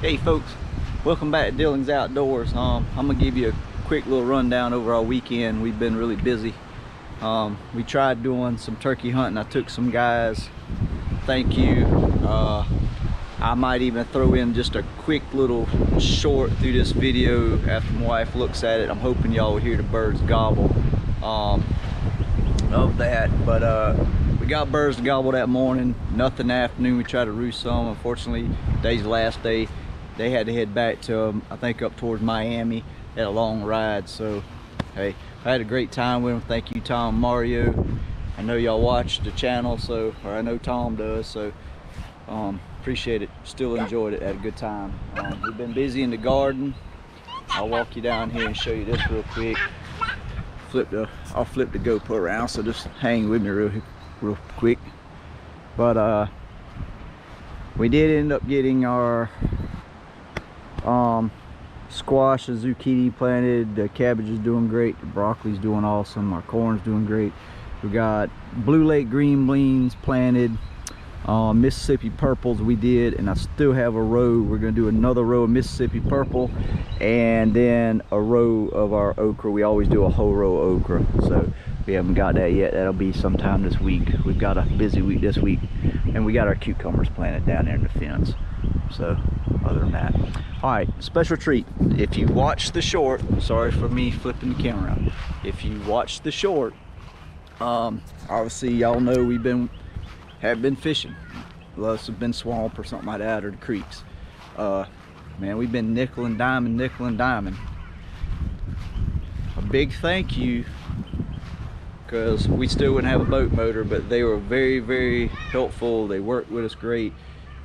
Hey folks, welcome back to Dilling's Outdoors. I'm gonna give you a quick little rundown over our weekend. We've been really busy. We tried doing some turkey hunting. I took some guys. Thank you. I might even throw in just a quick little short through this video after my wife looks at it. I'm hoping y'all will hear the birds gobble of that. But we got birds to gobble that morning. Nothing in the afternoon. We tried to roost some. Unfortunately, today's the last day. They had to head back to, I think, up towards Miami. Had a long ride. So, hey, I had a great time with them. Thank you, Tom, Mario. I know y'all watch the channel, so, or I know Tom does, so appreciate it. Still enjoyed it. Had a good time. We've been busy in the garden. I'll walk you down here and show you this real quick. I'll flip the GoPro around, so just hang with me real quick. But we did end up getting our squash and zucchini planted. The cabbage is doing great. The broccoli's doing awesome. Our corn's doing great. We got Blue Lake green beans planted. Mississippi purples we did, and I still have a row. We're gonna do another row of Mississippi purple and then a row of our okra. We always do a whole row of okra, so we haven't got that yet. That'll be sometime this week. We've got a busy week this week, and we got our cucumbers planted down there in the fence. So other than that, all right, special treat. If you watch the short, sorry for me flipping the camera around. If you watch the short, obviously y'all know we have been fishing. Loves have been swamp or something like that, or the creeks. Man, we've been nickel and diming. A big thank you, because we still wouldn't have a boat motor, but they were very, very helpful. They worked with us great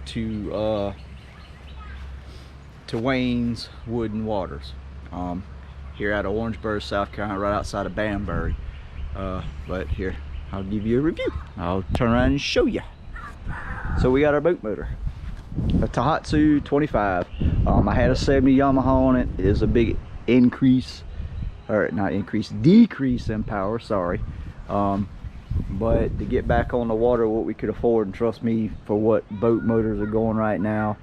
to Wayne's Wood and Waters, here out of Orangeburg, South Carolina, right outside of Banbury. But here, I'll give you a review. I'll turn around and show you. So we got our boat motor, a Tohatsu 25. I had a 70 Yamaha on it. It is a big increase, or not increase, decrease in power, sorry. But to get back on the water what we could afford, and trust me, for what boat motors are going right now,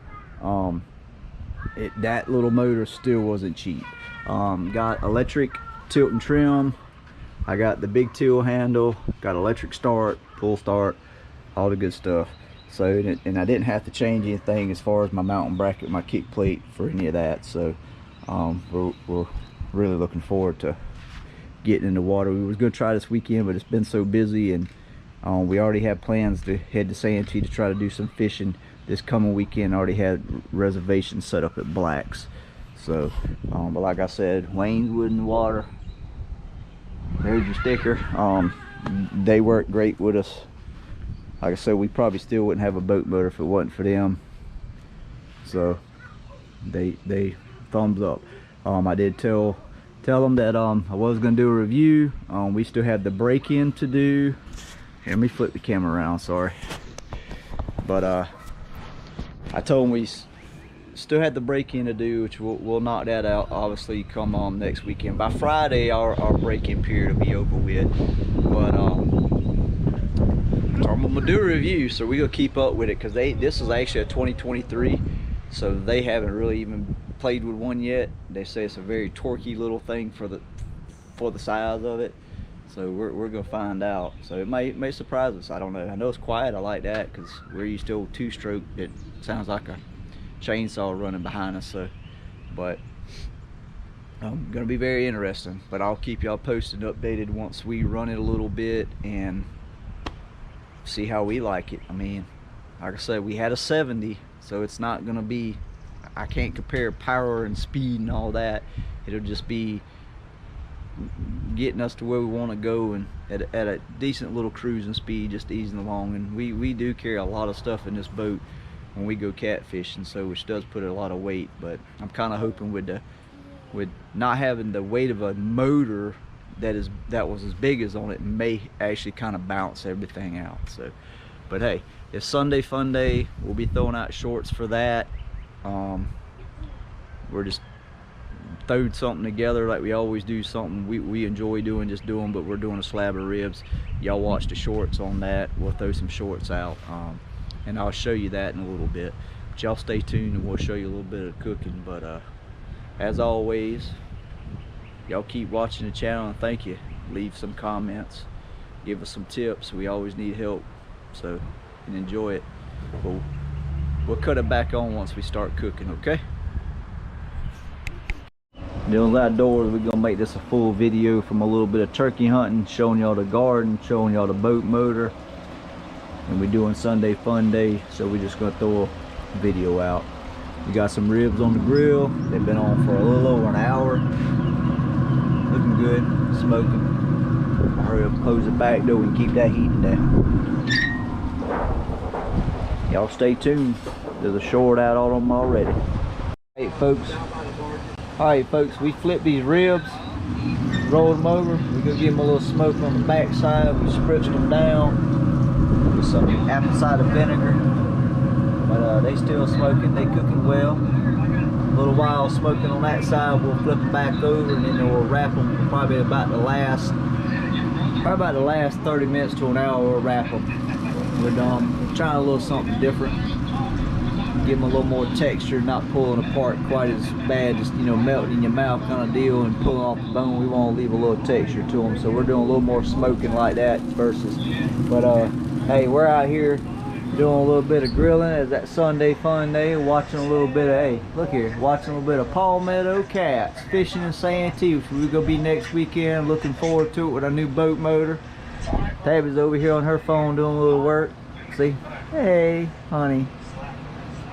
that little motor still wasn't cheap. Got electric tilt and trim. I got the big tilt handle, got electric start, pull start, all the good stuff. So, and I didn't have to change anything as far as my mountain bracket, my kick plate, for any of that. So we're really looking forward to getting in the water. We was gonna try this weekend, but it's been so busy, and we already have plans to head to Santee to try to do some fishing this coming weekend. Already had reservations set up at Black's. So, but like I said, Wayne's Wood and Water, there's your sticker. They work great with us. Like I said, we probably still wouldn't have a boat motor if it wasn't for them. So they thumbs up. I did tell them that I was gonna do a review. We still have the break-in to do. Here, let me flip the camera around, sorry. But I told them we still had the break-in to do, which we'll knock that out obviously come next weekend. By Friday our break-in period will be over with. But I'm gonna do a review, so we're gonna keep up with it, because this is actually a 2023, so they haven't really even played with one yet. They say it's a very torquey little thing for the size of it, so we're gonna find out. So it may surprise us. I don't know. I know it's quiet. I like that, because we're used to old two-stroke. It sounds like a chainsaw running behind us. So, but gonna be very interesting. But I'll keep y'all posted and updated once we run it a little bit and see how we like it. I mean, like I said, we had a 70, so it's not gonna be, I can't compare power and speed and all that. It'll just be getting us to where we want to go, and at a decent little cruising speed, just easing along. And we do carry a lot of stuff in this boat when we go catfishing, so which does put a lot of weight. But I'm kind of hoping with not having the weight of a motor that was as big as on it, may actually kind of bounce everything out. So, but hey, it's Sunday fun day. We'll be throwing out shorts for that. We're just throwed something together like we always do, something we enjoy doing, but we're doing a slab of ribs. Y'all watch the shorts on that. We'll throw some shorts out, and I'll show you that in a little bit. But y'all stay tuned and we'll show you a little bit of cooking. But as always, y'all keep watching the channel, and thank you. Leave some comments, give us some tips. We always need help, so and enjoy it. We'll cut it back on once we start cooking, okay? Dillon's Outdoors, we're gonna make this a full video from a little bit of turkey hunting, showing y'all the garden, showing y'all the boat motor. And we're doing Sunday fun day, so we're just gonna throw a video out. We got some ribs on the grill. They've been on for a little over an hour. Looking good, smoking. I'll hurry up and close the back door and keep that heating down. Y'all stay tuned. There's a short out on them already. Alright folks, we flipped these ribs, rolled them over. We're gonna give them a little smoke on the back side. We spritzed them down with some apple cider vinegar. But they still smoking, they cooking well. A little while smoking on that side, we'll flip them back over, and then we'll wrap them probably about the last 30 minutes to an hour. We'll wrap them. We're done. We're trying a little something different. Give them a little more texture, not pulling apart quite as bad, just, you know, melting in your mouth kind of deal and pulling off the bone. We want to leave a little texture to them, so we're doing a little more smoking like that versus. But hey, we're out here doing a little bit of grilling as that Sunday fun day, watching a little bit of, hey, look here, watching a little bit of Palmetto Cats fishing in Santee. We're gonna be next weekend. Looking forward to it with our new boat motor. Tabby's over here on her phone doing a little work. See, hey, honey.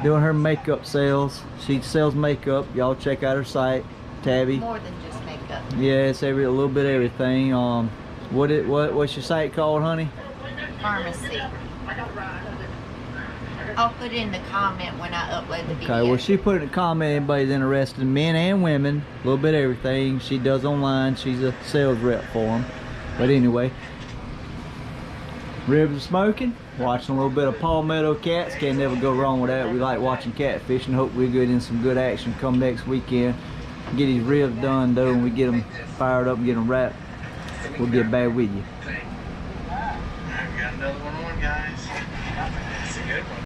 Doing her makeup sales. She sells makeup. Y'all check out her site, Tabby. More than just makeup. Yeah, it's a little bit of everything. What's your site called, honey? Pharmacy. I'll put it in the comment when I upload the video. Okay, well, she put in a comment, anybody's interested in men and women, a little bit of everything. She does online. She's a sales rep for them. But anyway, ribs are smoking. Watching a little bit of Palmetto Cats. Can't never go wrong with that. We like watching catfishing. Hope we get in some good action come next weekend. Get these ribs done though, and we get them fired up and get them wrapped. We'll get back with you. I've got another one on, guys. It's a good one.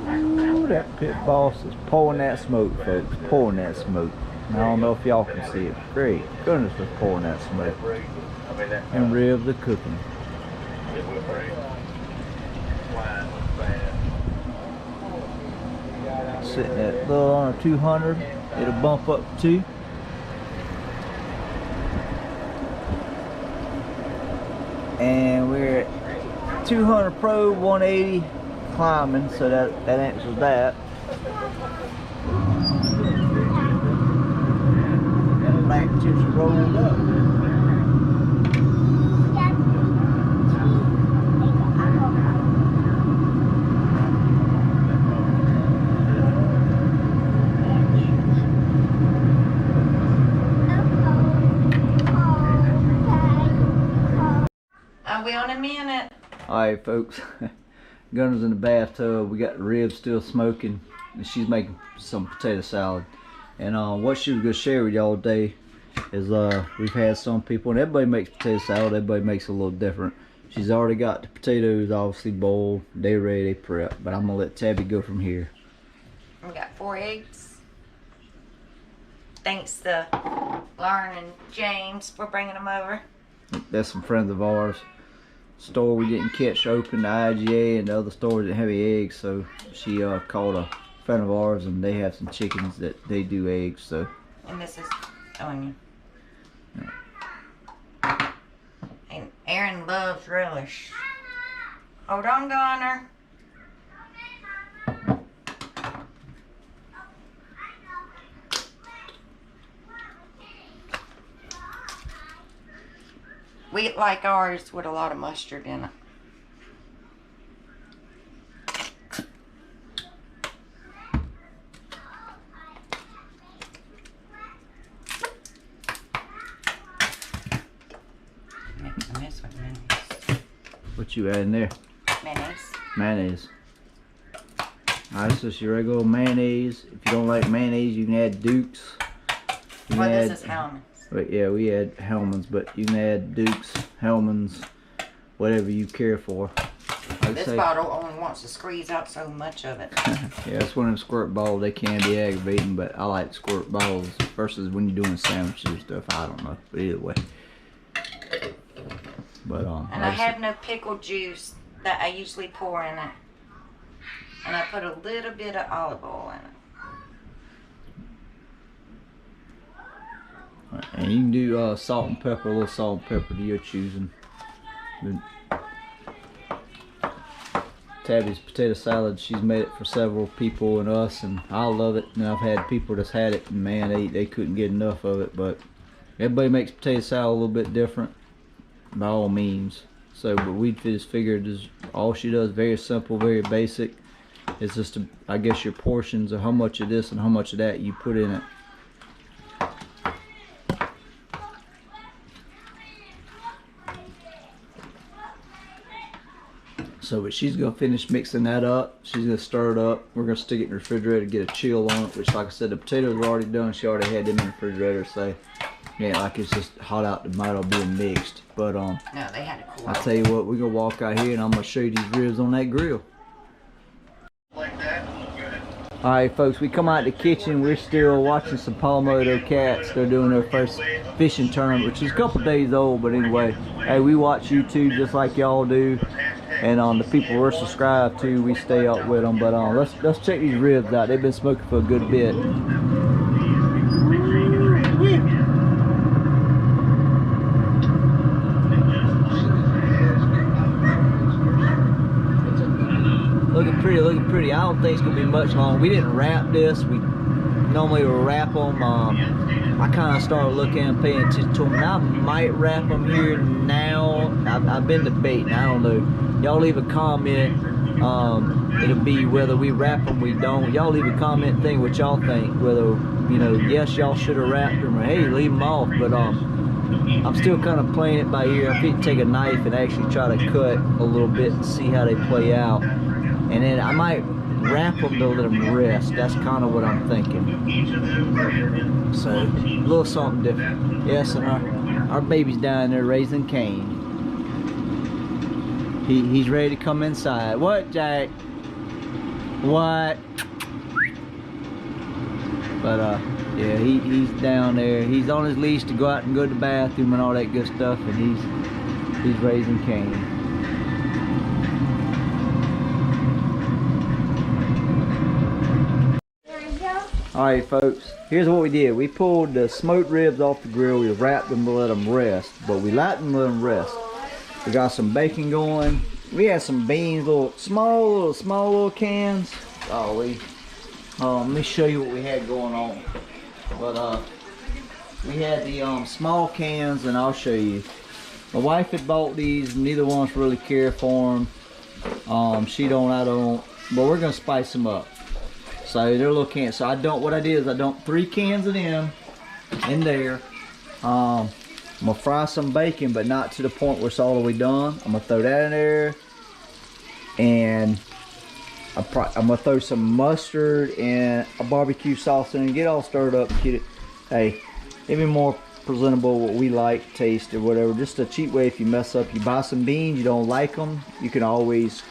Ooh, that pit boss is pouring that smoke, folks. Pouring that smoke. I don't know if y'all can see it. Great goodness, for pouring that smoke. And ribs are cooking. Sitting at a little under 200. It'll bump up to 2. And we're at 200 probe, 180 climbing, so that answers that. That black chips rolled up. Are we on a minute? Alright folks, Gunner's in the bathtub. We got the ribs still smoking, and she's making some potato salad. And what she was going to share with y'all today is we've had some people, and everybody makes potato salad, everybody makes it a little different. She's already got the potatoes obviously boiled, they ready, they prep, but I'm going to let Tabby go from here. We got 4 eggs. Thanks to Lauren and James for bringing them over. That's some friends of ours. Store we didn't catch open, the IGA and the other stores didn't have any eggs, so she called a friend of ours, and they have some chickens that they do eggs. So, and this is onion. Yeah. And Aaron loves relish. Hold on, Gunner. We like ours with a lot of mustard in it. Making a mess with mayonnaise. what you adding there? Mayonnaise. Mayonnaise. Alright, so it's your regular mayonnaise. If you don't like mayonnaise, you can add Dukes. You Well, can this is Hellmann's. But yeah, we add Hellmann's, but you can add Dukes, Hellmann's, whatever you care for. I like this say, bottle only wants to squeeze out so much of it. yeah, that's one of them squirt balls. They can be aggravating, but I like squirt balls versus when you're doing sandwiches and stuff. I don't know, but either way. But And I have no pickle juice that I usually pour in it, and I put a little bit of olive oil in it. And you can do salt and pepper, a little salt and pepper to your choosing. Tabby's potato salad, she's made it for several people and us, and I love it. And I've had people that's had it, and man, they couldn't get enough of it. But everybody makes potato salad a little bit different, by all means. So, but we just figured all she does, very simple, very basic. It's just, I guess, your portions of how much of this and how much of that you put in it. So, but she's gonna finish mixing that up. She's gonna stir it up. We're gonna stick it in the refrigerator to get a chill on it. Which, like I said, the potatoes are already done. She already had them in the refrigerator. So, yeah, like it's just hot out the middle being mixed. But No, they had to cool. I tell you what, we're gonna walk out here and I'm gonna show you these ribs on that grill. Like that. Good. All right, folks, we come out the kitchen. We're still watching some Palmetto cats. They're doing their first fishing tournament, which is a couple days old. But anyway, hey, we watch YouTube just like y'all do. And the people we're subscribed to, we stay up with them. But let's check these ribs out. They've been smoking for a good bit. Looking pretty. I don't think it's gonna be much long. We didn't wrap this. We normally would wrap them. I kind of started looking and paying attention to them. And I might wrap them here now. I've been debating. I don't know. Y'all leave a comment. It'll be whether we wrap them, we don't. Y'all leave a comment thing what y'all think. Whether, you know, yes, y'all should have wrapped them, or hey, leave them off. But I'm still kind of playing it by ear. I think take a knife and actually try to cut a little bit and see how they play out. And then I might wrap them to let them rest. That's kind of what I'm thinking. So, a little something different. Yes, and our baby's down there raising Cain. He's ready to come inside. What, Jack? What? But, yeah, he's down there. He's on his leash to go out and go to the bathroom and all that good stuff. And he's raising Cain. Alright folks, here's what we did. We pulled the smoked ribs off the grill. We wrapped them to let them rest, but we let them rest. We got some bacon going. We had some beans, small little cans. Golly. Let me show you what we had going on. But we had the small cans, and I'll show you. My wife had bought these. Neither one's really care for them. She don't, I don't. But we're gonna spice them up. So they're little cans. So what I did is I dumped 3 cans of them in there. I'm gonna fry some bacon, but not to the point where it's all the way done. I'm gonna throw that in there, and I'm gonna throw some mustard and a barbecue sauce in and get all stirred up. Get it, hey, maybe more presentable, what we like, taste or whatever. Just a cheap way if you mess up. You buy some beans, you don't like them, you can always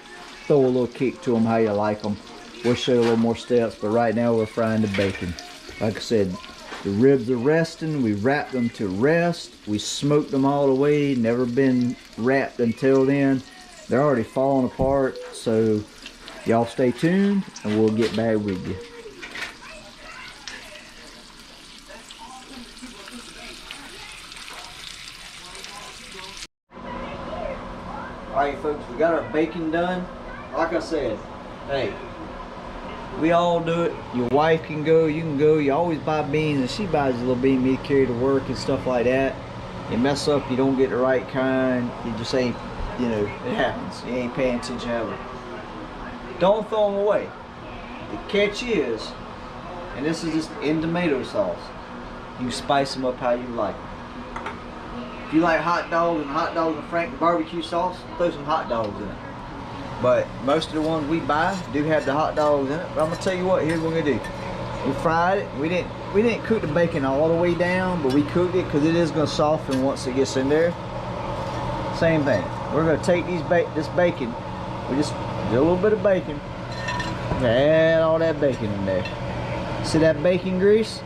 throw a little kick to them how you like them. We'll show you a little more steps, but right now we're frying the bacon. Like I said, the ribs are resting. We wrapped them to rest. We smoked them all the way. Never been wrapped until then. They're already falling apart, so y'all stay tuned and we'll get back with you. Alright folks, we got our bacon done. Like I said, hey, we all do it. Your wife can go, you can go. You always buy beans, and she buys a little bean meat to carry to work and stuff like that. You mess up, you don't get the right kind. You just ain't, you know, it happens. You ain't paying attention ever. Don't throw them away. The catch is, and this is just in tomato sauce, you spice them up how you like them. If you like hot dogs and Frank barbecue sauce, throw some hot dogs in it. But most of the ones we buy do have the hot dogs in it. But I'm gonna tell you what, here's what we're gonna do. We fried it. We didn't cook the bacon all the way down, but we cooked it because it is gonna soften once it gets in there. Same thing. We're gonna take this bacon, we just do a little bit of bacon. Add all that bacon in there. See that bacon grease?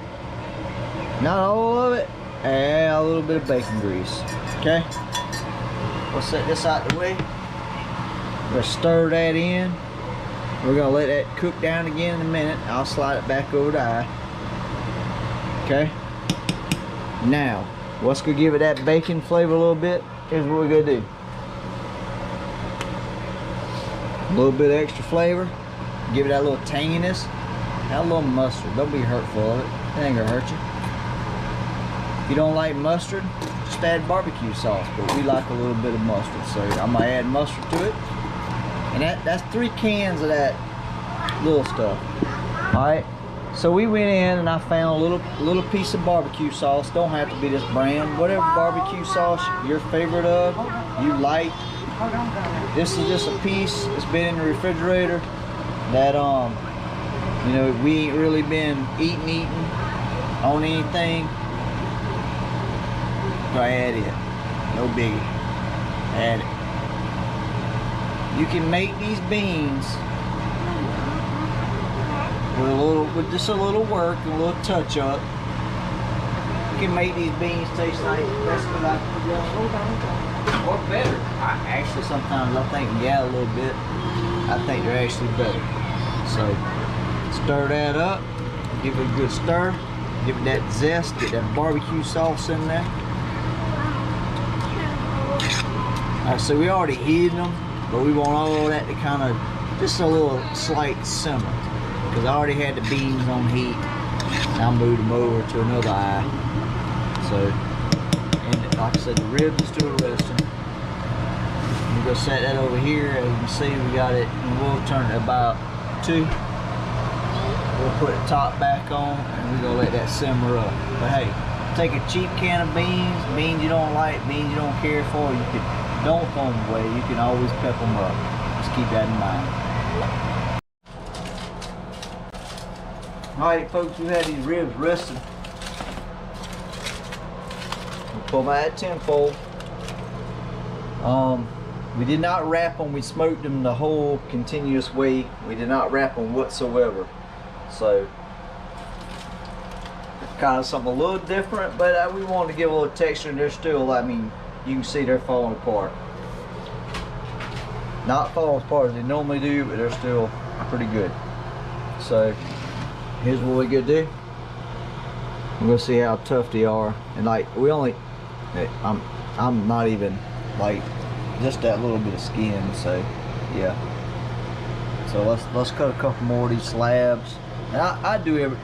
Not all of it. Add a little bit of bacon grease. Okay? We'll set this out the way. We'll stir that in. We're gonna let that cook down again in a minute. I'll slide it back over the eye. Okay? Now, what's gonna give it that bacon flavor a little bit? Here's what we're gonna do. A little bit of extra flavor. Give it that little tanginess. Add a little mustard. Don't be hurtful of it. It ain't gonna hurt you. If you don't like mustard, just add barbecue sauce. But we like a little bit of mustard, so I'm gonna add mustard to it. And that's 3 cans of that little stuff. Alright. So we went in and I found a little piece of barbecue sauce. Don't have to be this brand. Whatever barbecue sauce your favorite of, you like. This is just a piece that's been in the refrigerator that you know, we ain't really been eating on anything. Go add it. No biggie. Add it. You can make these beans with just a little work and a little touch up. You can make these beans taste like basically like or better. Actually, sometimes I think yeah, a little bit. I think they're actually better. So stir that up, give it a good stir, give it that zest, get that barbecue sauce in there. Alright, so we already heated them, but we want all that to kind of just a little slight simmer, because I already had the beans on heat. Now I moved them over to another eye. So, and like I said, the ribs are still resting. We're gonna set that over here. As you can see, we got it, and we'll turn it about 2. We'll put the top back on, and we're gonna let that simmer up. But hey, take a cheap can of beans you don't like, beans you don't care for, you can don't throw them away. You can always pep them up. Just keep that in mind. All right, folks, we had these ribs resting. We'll pull them out at 10-fold. We did not wrap them. We smoked them the whole continuous way. We did not wrap them whatsoever. So, kind of something a little different, but we wanted to give a little texture, and they're still, I mean, you can see they're falling apart. Not falling apart as they normally do, but they're still pretty good. So, here's what we're gonna do. We're gonna see how tough they are, and like we only, I'm not even like just that little bit of skin. So, yeah. So let's cut a couple more of these slabs. And I do every.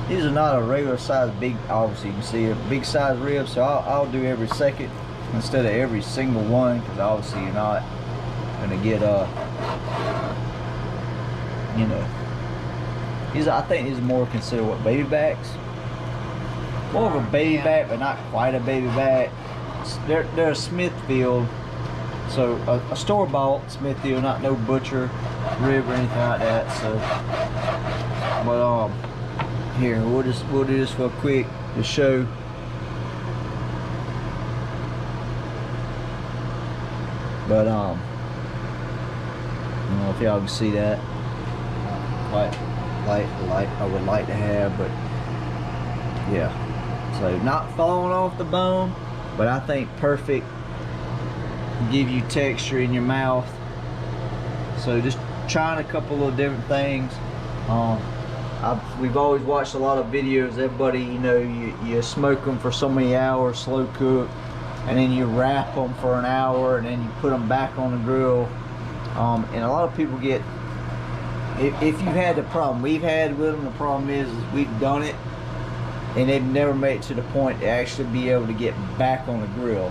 These are not a regular size big. Obviously, you can see a big size rib. So I'll do every second instead of every single one, because obviously you're not gonna get you know. I think these are more considered what, baby backs. More of a baby back, but not quite a baby back. They're a Smithfield, so a store-bought Smithfield, not no butcher rib or anything like that. So, but here we'll do this real quick to show. But I don't know if y'all can see that. Like I would like to have, but yeah. So not falling off the bone, but I think perfect. Give you texture in your mouth. So just trying a couple of different things. We've always watched a lot of videos. Everybody, you know, you smoke them for so many hours, slow cook, and then you wrap them for an hour, and then you put them back on the grill. And a lot of people get, if you've had the problem we've had with them, the problem is we've done it and they've never made it to the point to actually be able to get back on the grill.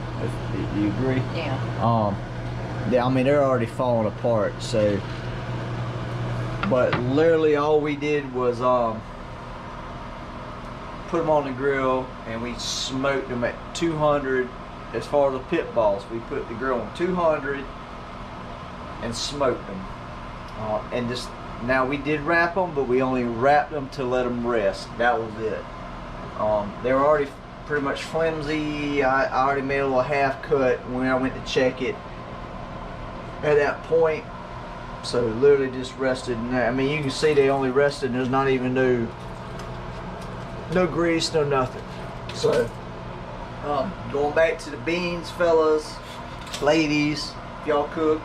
Do you agree? Yeah. I mean, they're already falling apart. So, but literally all we did was put them on the grill, and we smoked them at 200. As far as the pit balls, we put the grill on 200 and smoked them. And just now we did wrap them, but we only wrapped them to let them rest. That was it. They were already pretty much flimsy. I already made a little half cut when I went to check it. at that point. So literally just rested in there. I mean, you can see they only rested and there's not even no grease, no nothing. So going back to the beans, fellas, ladies, if y'all cook,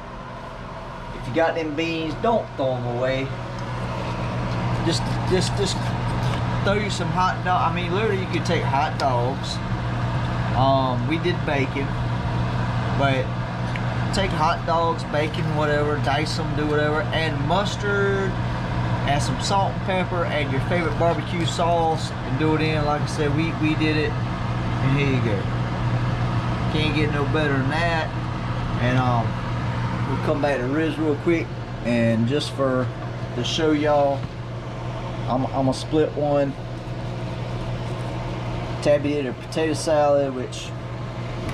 if you got them beans, don't throw them away. Just throw you some hot dog. I mean, literally you could take hot dogs. We did bacon, but take hot dogs, bacon, whatever, dice them, do whatever, and mustard, add some salt and pepper, add your favorite barbecue sauce, and do it in. Like I said, we did it, and here you go. Can't get no better than that. And we'll come back to Riz real quick, and just to show y'all, I'm gonna split one. Tabby did a potato salad, which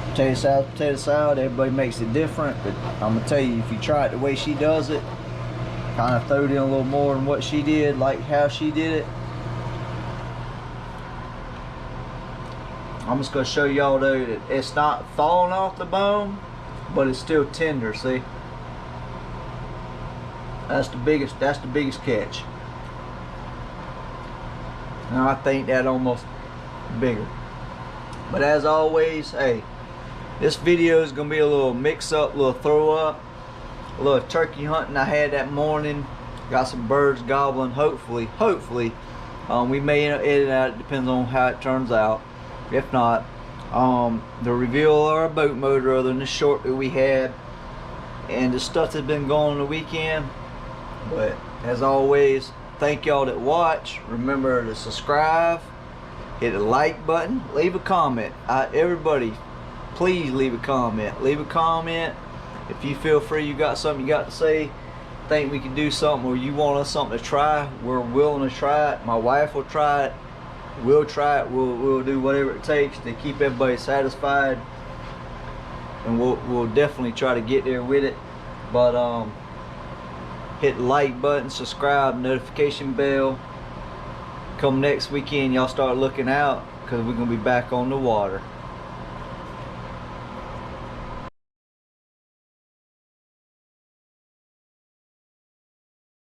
potato salad, everybody makes it different, but I'm gonna tell you, if you try it the way she does it, kind of throw it in a little more than what she did, like how she did it. I'm just gonna show y'all though that it's not falling off the bone, but it's still tender. See, that's the biggest catch. Now I think that almost bigger. But as always, hey, this video is gonna be a little mix up, a little throw up, a little turkey hunting I had that morning. Got some birds gobbling. Hopefully, we may edit it out. It depends on how it turns out. If not, the reveal of our boat motor, other than the short that we had, and the stuff that's been going on the weekend. But as always, thank y'all that watch. Remember to subscribe, hit the like button, leave a comment. Everybody, please leave a comment. Leave a comment if you feel free, you got something you got to say, think we can do something, or you want us something to try. We're willing to try it. My wife will try it. We'll try it. We'll do whatever it takes to keep everybody satisfied, and we'll definitely try to get there with it. But hit the like button, subscribe, notification bell. Come next weekend, y'all start looking out, because we're gonna be back on the water.